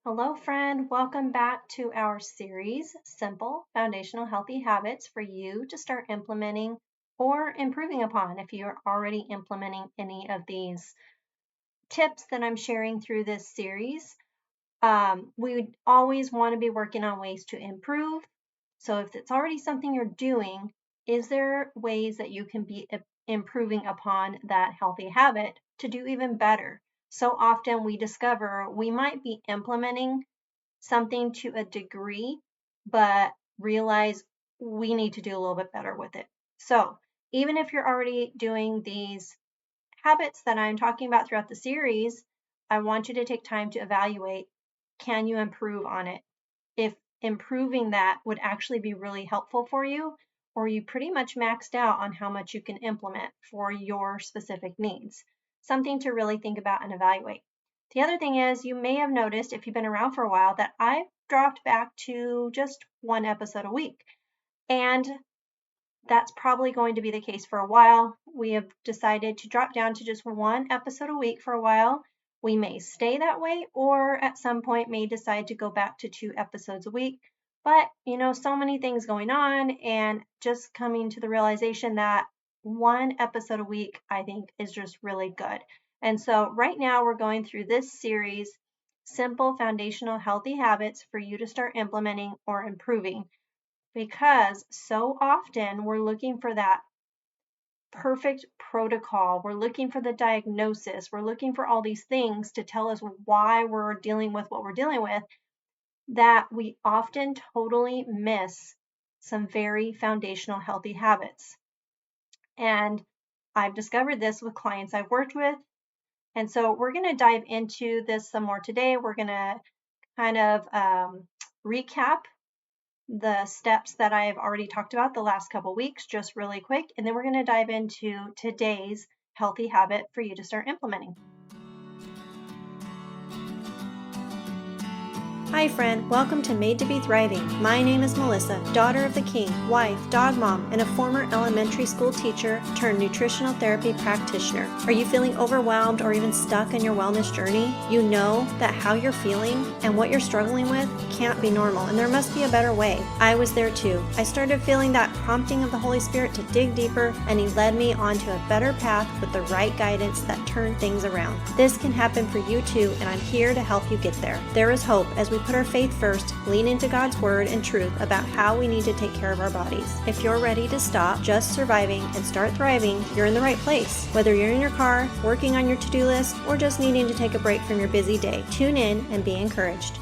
Hello, friend. Welcome back to our series, Simple Foundational Healthy Habits for you to start implementing or improving upon if you're already implementing any of these tips that I'm sharing through this series. We would always want to be working on ways to improve. So if it's already something you're doing, is there ways that you can be improving upon that healthy habit to do even better? So often we discover we might be implementing something to a degree, but realize we need to do a little bit better with it. So even if you're already doing these habits that I'm talking about throughout the series, I want you to take time to evaluate, can you improve on it? If improving that would actually be really helpful for you, or you pretty much maxed out on how much you can implement for your specific needs. Something to really think about and evaluate. The other thing is, you may have noticed if you've been around for a while that I've dropped back to just one episode a week. And that's probably going to be the case for a while. We have decided to drop down to just one episode a week for a while. We may stay that way, or at some point may decide to go back to 2 episodes a week. But, so many things going on, and just coming to the realization that one episode a week, I think, is just really good. And so, right now, we're going through this series, Simple Foundational Healthy Habits for you to start implementing or improving, because so often we're looking for that perfect protocol. We're looking for the diagnosis. We're looking for all these things to tell us why we're dealing with what we're dealing with, that we often totally miss some very foundational healthy habits. And I've discovered this with clients I've worked with. And so we're going to dive into this some more today. We're going to kind of recap the steps that I've already talked about the last couple weeks, just really quick, and then we're going to dive into today's healthy habit for you to start implementing. Hi friend, welcome to Made to be Thriving. My name is Melissa, daughter of the king, wife, dog mom, and a former elementary school teacher turned nutritional therapy practitioner. Are you feeling overwhelmed or even stuck in your wellness journey? You know that how you're feeling and what you're struggling with can't be normal, and there must be a better way. I was there too. I started feeling that prompting of the Holy Spirit to dig deeper, and He led me onto a better path with the right guidance that turned things around. This can happen for you too, and I'm here to help you get there. There is hope as we put our faith first, lean into God's word and truth about how we need to take care of our bodies. If you're ready to stop just surviving and start thriving, you're in the right place. Whether you're in your car, working on your to-do list, or just needing to take a break from your busy day, tune in and be encouraged.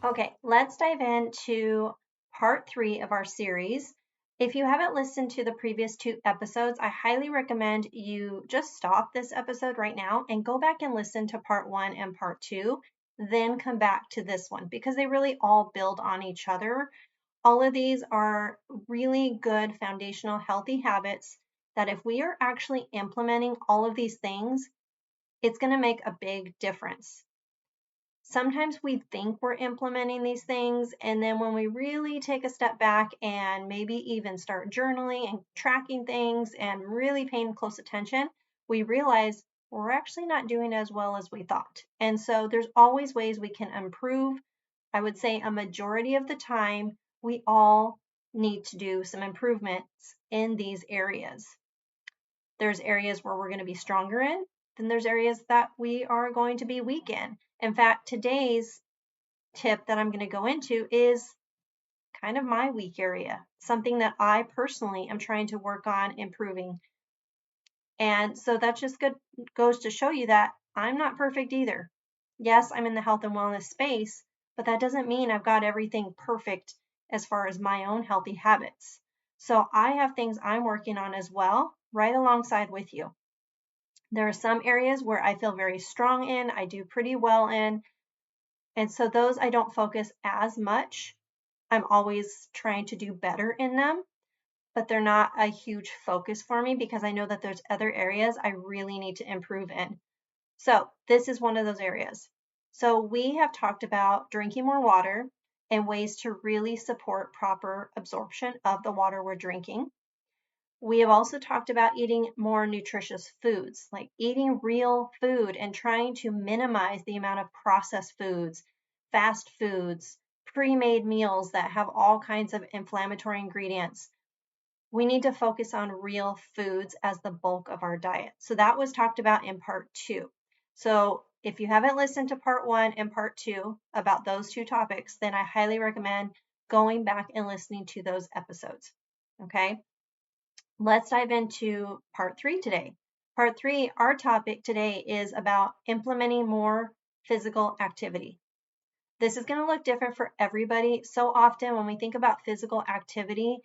Okay, let's dive into part 3 of our series. If you haven't listened to the previous 2 episodes, I highly recommend you just stop this episode right now and go back and listen to part 1 and part 2, then come back to this one, because they really all build on each other. All of these are really good foundational healthy habits that if we are actually implementing all of these things, it's going to make a big difference. Sometimes we think we're implementing these things, and then when we really take a step back and maybe even start journaling and tracking things and really paying close attention, we realize we're actually not doing as well as we thought. And so there's always ways we can improve. I would say a majority of the time, we all need to do some improvements in these areas. There's areas where we're going to be stronger in, then there's areas that we are going to be weak in. In fact, today's tip that I'm going to go into is kind of my weak area, something that I personally am trying to work on improving. And so that just goes to show you that I'm not perfect either. Yes, I'm in the health and wellness space, but that doesn't mean I've got everything perfect as far as my own healthy habits. So I have things I'm working on as well, right alongside with you. There are some areas where I feel very strong in, I do pretty well in, and so those I don't focus as much. I'm always trying to do better in them, but they're not a huge focus for me because I know that there's other areas I really need to improve in. So this is one of those areas. So we have talked about drinking more water and ways to really support proper absorption of the water we're drinking. We have also talked about eating more nutritious foods, like eating real food and trying to minimize the amount of processed foods, fast foods, pre-made meals that have all kinds of inflammatory ingredients. We need to focus on real foods as the bulk of our diet. So that was talked about in part 2. So if you haven't listened to part 1 and part 2 about those two topics, then I highly recommend going back and listening to those episodes. Okay, let's dive into part 3 today. Part 3, our topic today is about implementing more physical activity. This is going to look different for everybody. So often when we think about physical activity,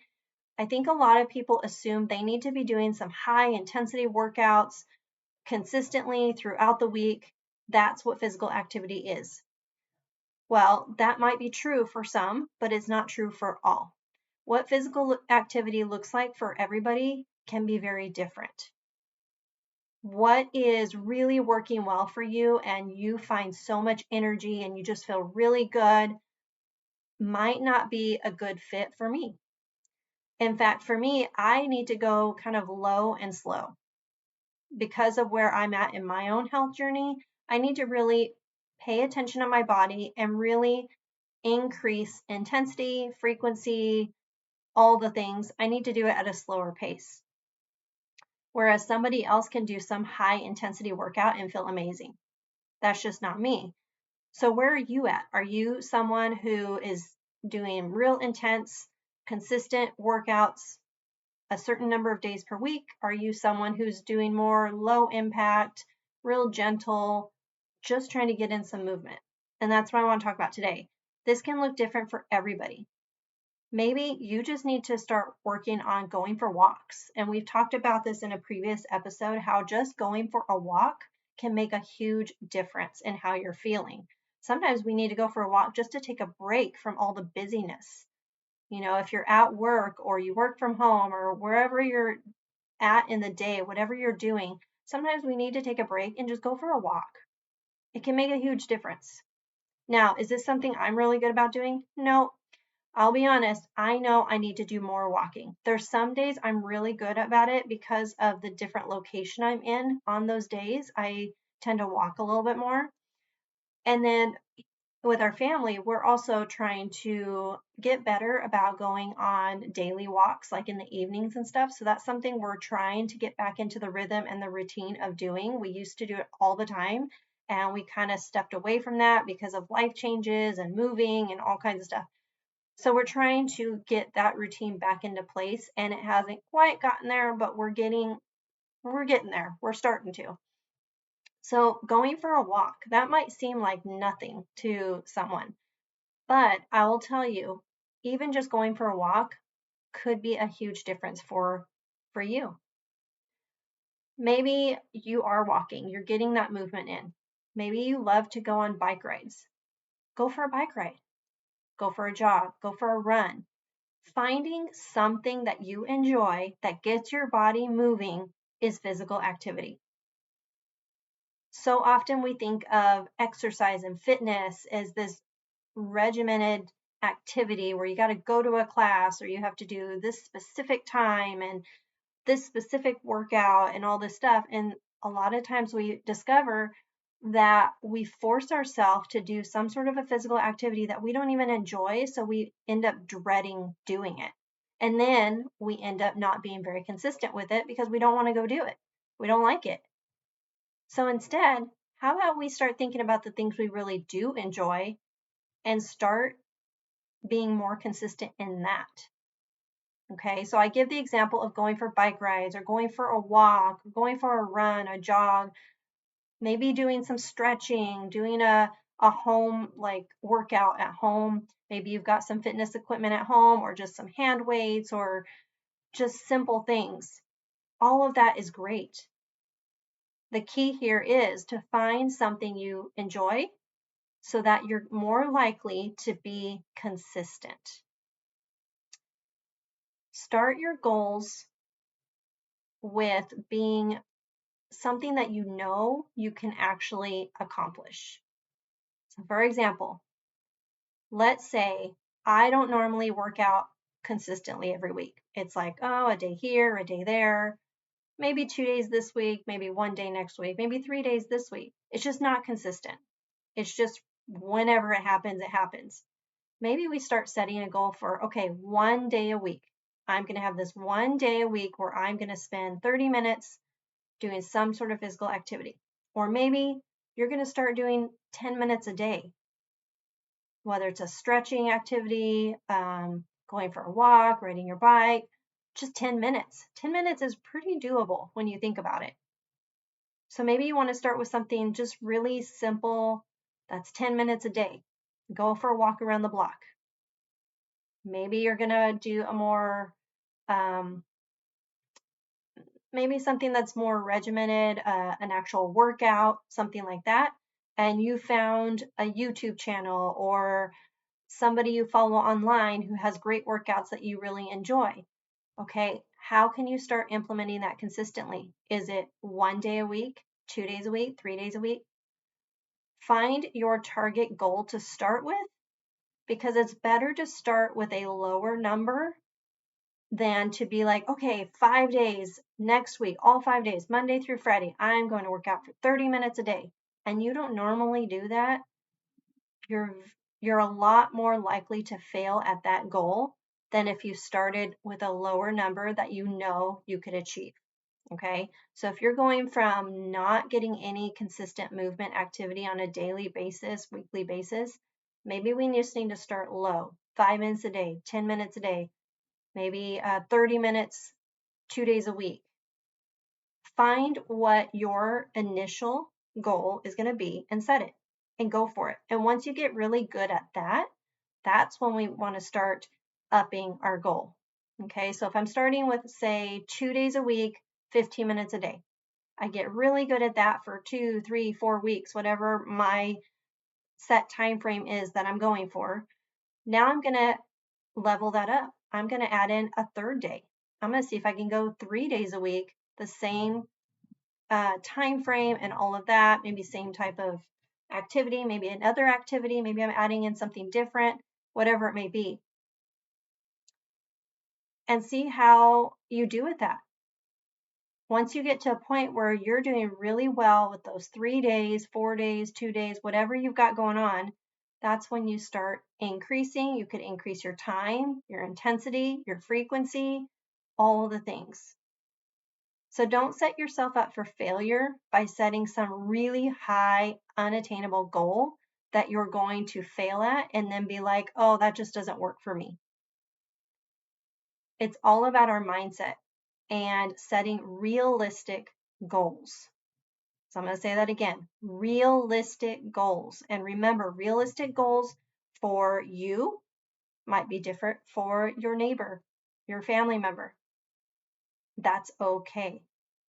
I think a lot of people assume they need to be doing some high intensity workouts consistently throughout the week. That's what physical activity is. Well, that might be true for some, but it's not true for all. What physical activity looks like for everybody can be very different. What is really working well for you and you find so much energy and you just feel really good might not be a good fit for me. In fact, for me, I need to go kind of low and slow. Because of where I'm at in my own health journey, I need to really pay attention to my body and really increase intensity, frequency, all the things. I need to do it at a slower pace. Whereas somebody else can do some high intensity workout and feel amazing. That's just not me. So where are you at? Are you someone who is doing real intense, consistent workouts a certain number of days per week? Are you someone who's doing more low impact, real gentle, just trying to get in some movement? And that's what I want to talk about today. This can look different for everybody. Maybe you just need to start working on going for walks. And we've talked about this in a previous episode, how just going for a walk can make a huge difference in how you're feeling. Sometimes we need to go for a walk just to take a break from all the busyness. You know, if you're at work or you work from home or wherever you're at in the day, whatever you're doing, sometimes we need to take a break and just go for a walk. It can make a huge difference. Now, is this something I'm really good about doing? No. I'll be honest, I know I need to do more walking. There's some days I'm really good about it because of the different location I'm in. On those days, I tend to walk a little bit more. And then with our family, we're also trying to get better about going on daily walks, like in the evenings and stuff. So that's something we're trying to get back into the rhythm and the routine of doing. We used to do it all the time, and we kind of stepped away from that because of life changes and moving and all kinds of stuff. So we're trying to get that routine back into place, and it hasn't quite gotten there, but we're getting there. We're starting to. So going for a walk, that might seem like nothing to someone, but I will tell you, even just going for a walk could be a huge difference for you. Maybe you are walking, you're getting that movement in. Maybe you love to go on bike rides. Go for a bike ride. Go for a jog, go for a run. Finding something that you enjoy that gets your body moving is physical activity. So often we think of exercise and fitness as this regimented activity where you got to go to a class or you have to do this specific time and this specific workout and all this stuff. And a lot of times we discover that we force ourselves to do some sort of a physical activity that we don't even enjoy. So we end up dreading doing it. And then we end up not being very consistent with it because we don't want to go do it. We don't like it. So instead, how about we start thinking about the things we really do enjoy and start being more consistent in that? Okay, so I give the example of going for bike rides or going for a walk, going for a run, a jog, maybe doing some stretching, doing a home like workout at home. Maybe you've got some fitness equipment at home or just some hand weights or just simple things. All of that is great. The key here is to find something you enjoy so that you're more likely to be consistent. Start your goals with being something that you know you can actually accomplish. So for example, let's say I don't normally work out consistently every week. It's like, oh, a day here, a day there, maybe 2 days this week, maybe one day next week, maybe 3 days this week. It's just not consistent. It's just whenever it happens, it happens. Maybe we start setting a goal for, okay, one day a week. I'm going to have this one day a week where I'm going to spend 30 minutes doing some sort of physical activity. Or maybe you're going to start doing 10 minutes a day, whether it's a stretching activity, going for a walk, riding your bike, just 10 minutes. 10 minutes is pretty doable when you think about it. So maybe you want to start with something just really simple. That's 10 minutes a day. Go for a walk around the block. Maybe you're going to do a more, maybe something that's more regimented, an actual workout, something like that. And you found a YouTube channel or somebody you follow online who has great workouts that you really enjoy. Okay, how can you start implementing that consistently? Is it one day a week, 2 days a week, 3 days a week? Find your target goal to start with, because it's better to start with a lower number than to be like, okay, 5 days next week, all 5 days, Monday through Friday, I'm going to work out for 30 minutes a day. And you don't normally do that, you're a lot more likely to fail at that goal than if you started with a lower number that you know you could achieve. Okay, so if you're going from not getting any consistent movement activity on a daily basis, weekly basis, maybe we just need to start low, 5 minutes a day, 10 minutes a day, maybe 30 minutes, 2 days a week. Find what your initial goal is going to be and set it and go for it. And once you get really good at that, that's when we want to start upping our goal. Okay, so if I'm starting with, say, 2 days a week, 15 minutes a day, I get really good at that for 2, 3, 4 weeks, whatever my set time frame is that I'm going for. Now I'm going to level that up. I'm going to add in a third day. I'm going to see if I can go 3 days a week, the same time frame and all of that, maybe same type of activity, maybe another activity, maybe I'm adding in something different, whatever it may be. And see how you do with that. Once you get to a point where you're doing really well with those 3 days, 4 days, 2 days, whatever you've got going on, that's when you start increasing. You could increase your time, your intensity, your frequency, all the things. So don't set yourself up for failure by setting some really high, unattainable goal that you're going to fail at and then be like, oh, that just doesn't work for me. It's all about our mindset and setting realistic goals. So I'm going to say that again, realistic goals. And remember, realistic goals for you might be different for your neighbor, your family member. That's okay.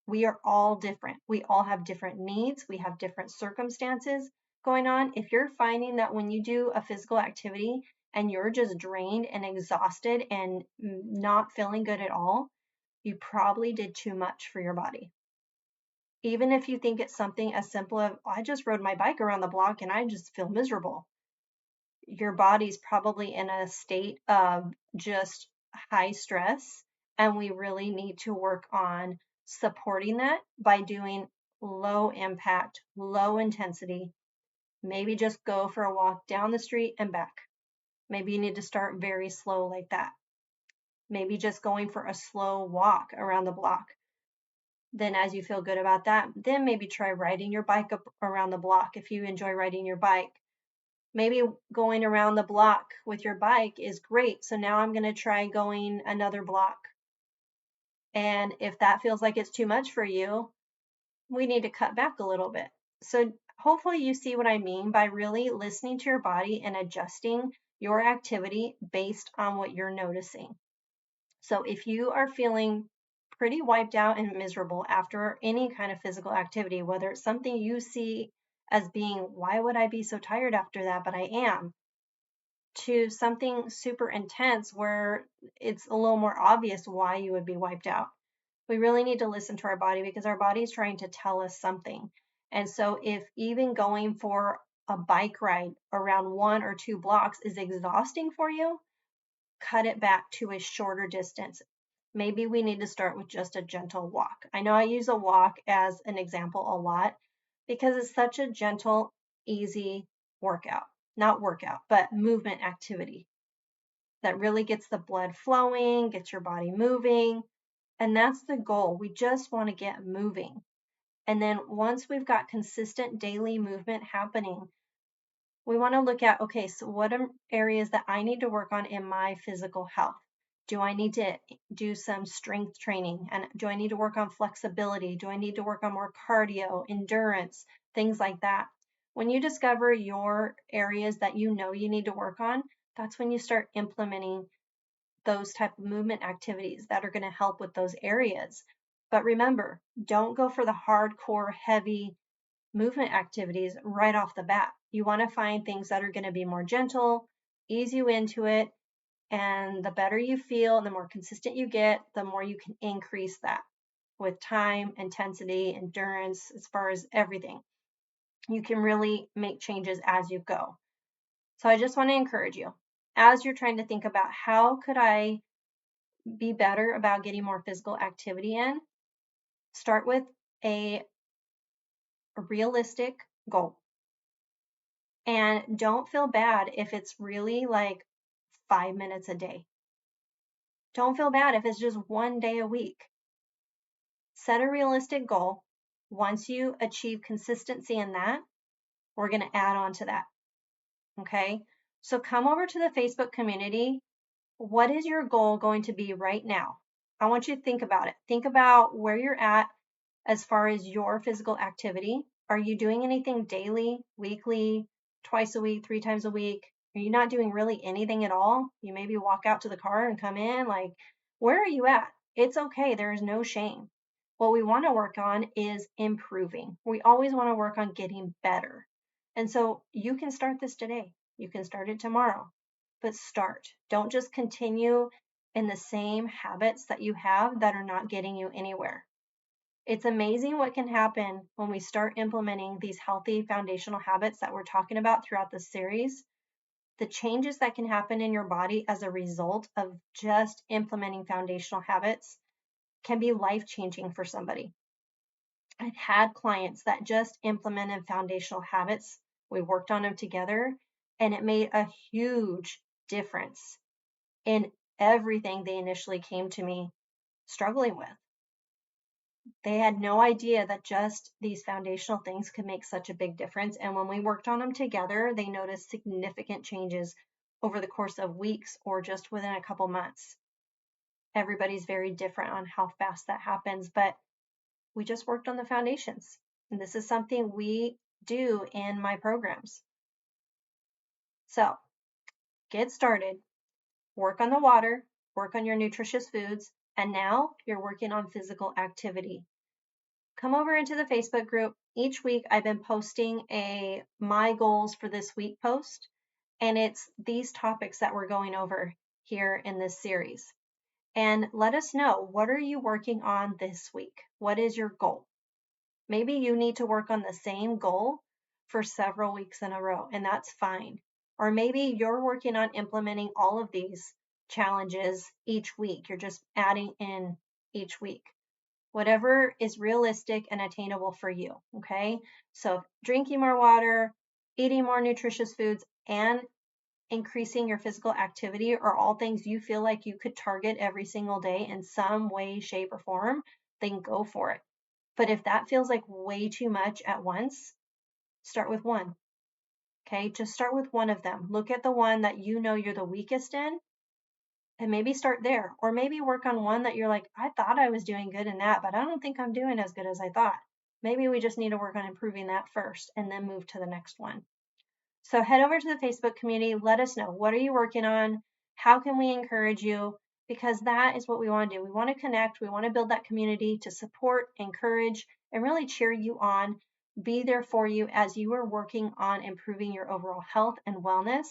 We are all different. We all have different needs. We have different circumstances going on. If you're finding that when you do a physical activity and you're just drained and exhausted and not feeling good at all, you probably did too much for your body. Even if you think it's something as simple as, I just rode my bike around the block and I just feel miserable. Your body's probably in a state of just high stress, and we really need to work on supporting that by doing low impact, low intensity. Maybe just go for a walk down the street and back. Maybe you need to start very slow like that. Maybe just going for a slow walk around the block. Then as you feel good about that, then maybe try riding your bike up around the block if you enjoy riding your bike. Maybe going around the block with your bike is great. So now I'm going to try going another block. And if that feels like it's too much for you, we need to cut back a little bit. So hopefully you see what I mean by really listening to your body and adjusting your activity based on what you're noticing. So if you are feeling pretty wiped out and miserable after any kind of physical activity, whether it's something you see as being, why would I be so tired after that? But I am, to something super intense where it's a little more obvious why you would be wiped out. We really need to listen to our body because our body is trying to tell us something. And so if even going for a bike ride around 1 or 2 blocks is exhausting for you, cut it back to a shorter distance. Maybe we need to start with just a gentle walk. I know I use a walk as an example a lot because it's such a gentle, easy workout. Not workout, but movement activity that really gets the blood flowing, gets your body moving. And that's the goal. We just want to get moving. And then once we've got consistent daily movement happening, we want to look at, okay, so what are areas that I need to work on in my physical health? Do I need to do some strength training? And do I need to work on flexibility? Do I need to work on more cardio, endurance, things like that? When you discover your areas that you know you need to work on, that's when you start implementing those type of movement activities that are going to help with those areas. But remember, don't go for the hardcore, heavy movement activities right off the bat. You want to find things that are going to be more gentle, ease you into it, and the better you feel and the more consistent you get, the more you can increase that with time, intensity, endurance, as far as everything. You can really make changes as you go. So I just want to encourage you, as you're trying to think about how could I be better about getting more physical activity in, start with a realistic goal. And don't feel bad if it's really like 5 minutes a day. Don't feel bad if it's just one day a week. Set a realistic goal. Once you achieve consistency in that, we're going to add on to that. Okay? So come over to the Facebook community. What is your goal going to be right now? I want you to think about it. Think about where you're at as far as your physical activity. Are you doing anything daily, weekly, twice a week, 3 times a week? Are you not doing really anything at all? You maybe walk out to the car and come in. Like, where are you at? It's okay. There is no shame. What we want to work on is improving. We always want to work on getting better. And so you can start this today. You can start it tomorrow, but start. Don't just continue in the same habits that you have that are not getting you anywhere. It's amazing what can happen when we start implementing these healthy foundational habits that we're talking about throughout this series. The changes that can happen in your body as a result of just implementing foundational habits can be life-changing for somebody. I've had clients that just implemented foundational habits. We worked on them together, and it made a huge difference in everything they initially came to me struggling with. They had no idea that just these foundational things could make such a big difference. And when we worked on them together, they noticed significant changes over the course of weeks or just within a couple months. Everybody's very different on how fast that happens, but we just worked on the foundations. And this is something we do in my programs. So get started, work on the water, work on your nutritious foods, and now you're working on physical activity. Come over into the Facebook group. Each week I've been posting a my goals for this week post, and it's these topics that we're going over here in this series. And let us know, what are you working on this week? What is your goal? Maybe you need to work on the same goal for several weeks in a row, and that's fine. Or maybe you're working on implementing all of these challenges each week. You're just adding in each week. Whatever is realistic and attainable for you, okay? So drinking more water, eating more nutritious foods, and increasing your physical activity are all things you feel like you could target every single day in some way, shape, or form, then go for it. But if that feels like way too much at once, start with one, okay? Just start with one of them. Look at the one that you know you're the weakest in, and maybe start there. Or maybe work on one that you're like, I thought I was doing good in that, but I don't think I'm doing as good as I thought. Maybe we just need to work on improving that first and then move to the next one. So head over to the Facebook community. Let us know, what are you working on? How can we encourage you? Because that is what we want to do. We want to connect. We want to build that community to support, encourage, and really cheer you on. Be there for you as you are working on improving your overall health and wellness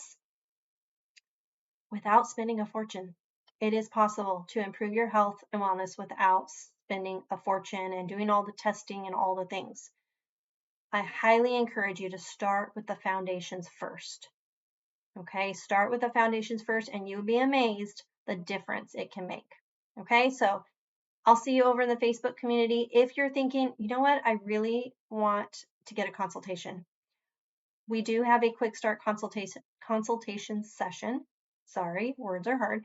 without spending a fortune. It is possible to improve your health and wellness without spending a fortune and doing all the testing and all the things. I highly encourage you to start with the foundations first. Okay, start with the foundations first and you'll be amazed the difference it can make. Okay, so I'll see you over in the Facebook community. If you're thinking, you know what, I really want to get a consultation. We do have a quick start consultation session. Sorry, words are hard.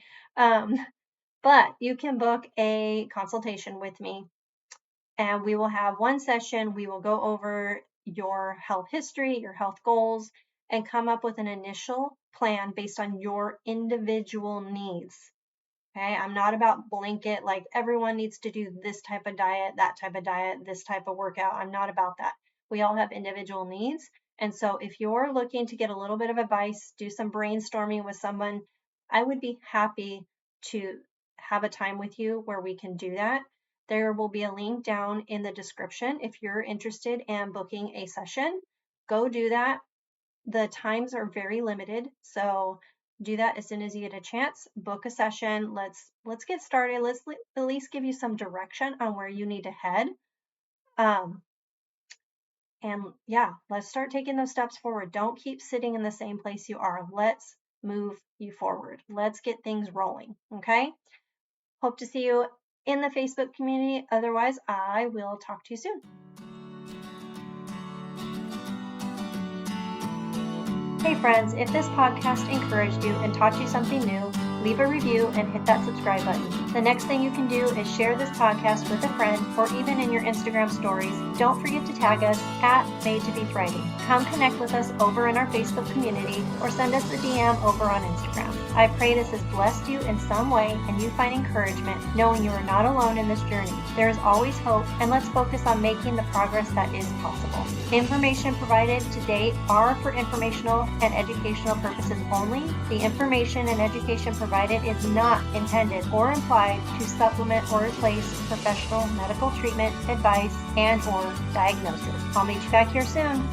But you can book a consultation with me and we will have one session. We will go over your health history, your health goals, and come up with an initial plan based on your individual needs. Okay, I'm not about blanket, like everyone needs to do this type of diet, that type of diet, this type of workout. I'm not about that. We all have individual needs. And so if you're looking to get a little bit of advice, do some brainstorming with someone, I would be happy to have a time with you where we can do that. There will be a link down in the description if you're interested in booking a session. Go do that. The times are very limited, so do that as soon as you get a chance. Book a session. Let's get started. Let's at least give you some direction on where you need to head. And yeah, let's start taking those steps forward. Don't keep sitting in the same place you are. Let's move you forward. Let's get things rolling. Okay. Hope to see you in the Facebook community. Otherwise, I will talk to you soon. Hey friends, if this podcast encouraged you and taught you something new, leave a review and hit that subscribe button. The next thing you can do is share this podcast with a friend or even in your Instagram stories. Don't forget to tag us at Made to Be Thriving. Come connect with us over in our Facebook community or send us a DM over on Instagram. I pray this has blessed you in some way and you find encouragement knowing you are not alone in this journey. There is always hope, and let's focus on making the progress that is possible. Information provided to date are for informational and educational purposes only. The information and education provided is not intended or implied to supplement or replace professional medical treatment, advice, and/or diagnosis. I'll meet you back here soon.